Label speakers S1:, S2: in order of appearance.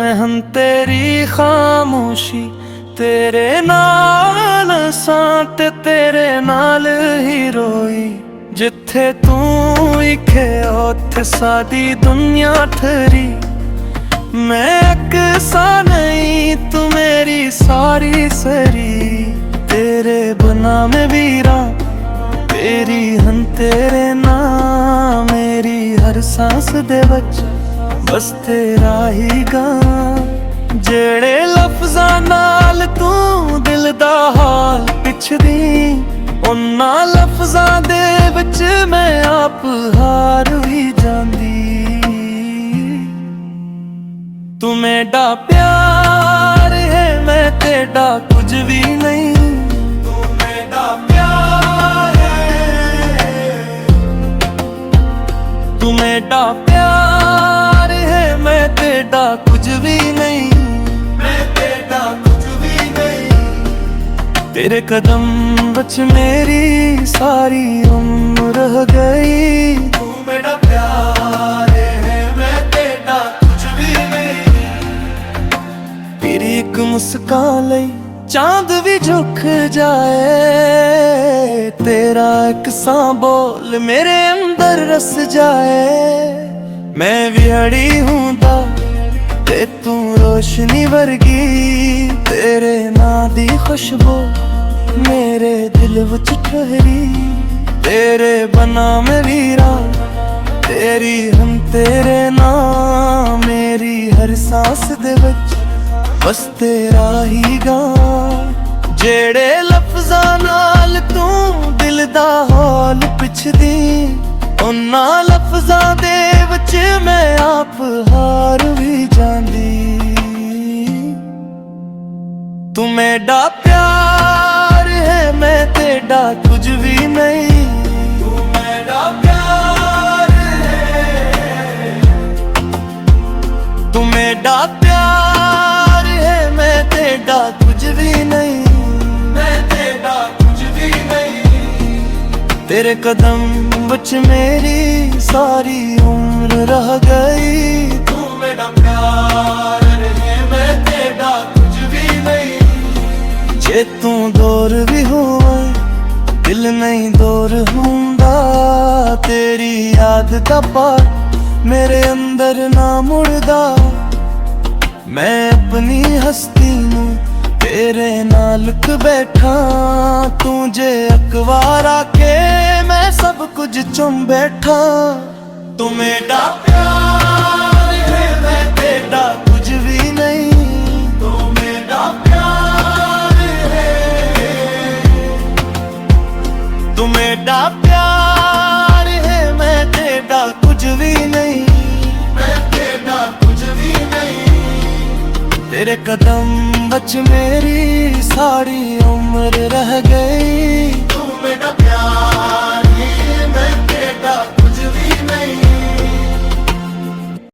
S1: सहन तेरी खामोशी, तेरे नाल सां ते तेरे नाल ही रोई। जिथे तू इखे उत्थे साडी दुनिया ठरी। मैं अकसा नहीं तू मेरी सारी सरी। तेरे बिना मैं वीरा, तेरी हन तेरे नाम। मेरी हर सांस दे वच बस तेरा ही गां। जेड़े लफ्जां नाल तू दिल दा हाल पिछदी, उन्हां लफ्जां दे विच मैं आप हार ही जांदी। तू मेरा प्यार है, मैं तेरा कुछ भी नहीं। तू मेरा प्यार है, तू मेरा प्यार है, मैं तेरा कुछ भी नहीं। मैं तेरा कुछ भी नहीं। तेरे कदम बच मेरी सारी उम्र रह गई। तू मेरा प्यार है, मैं तेरा कुछ भी नहीं। तेरी एक मुस्कान लई चांद भी झुक जाए। तेरा एक सा बोल मेरे अंदर रस जाए। मैं भी अड़ी हूंदा ते तू रोशनी वर्गी। तेरे नां दी खुशबू मेरे दिल विच ठहरी। तेरे बना मैं वीरा, तेरी हम तेरे नाम। मेरी हर सांस दे विच बस तेरा ही गां। जेड़े लफ्जां नाल तू दिल दा हाल पिछदी, उन्हां लफ्जां दे विच मैं आप हार भी जांदी। तू मेरा प्यार है, मैं तेरा कुछ भी नहीं। तू मेरा प्यार है, तू मेरा प्यार है, मैं तेरा कुछ भी नहीं। मैं तेरा कुछ भी नहीं। तेरे कदम बच मेरी सारी उम्र रह गई। तू मेरा प्यार है, मैं तेरा कुछ भी नहीं। जे तू दूर भी होवे दिल नहीं दूर हुंदा। तेरी याद दा पार मेरे अंदर ना मुड़दा। मैं अपनी हस्ती नू तेरे नाल बैठा। तू जे अखबार आके मैं सब कुछ चुम बैठा। तू मेरा प्यार है, मैं तेरा कुछ भी नहीं। तू मेरा प्यार है, तू मेरा प्यार है, मैं तेरा कुछ भी नहीं। मैं तेरा कुछ भी नहीं। तेरे कदम बच मेरी सारी उम्र रह गई। तू मेरा प्यार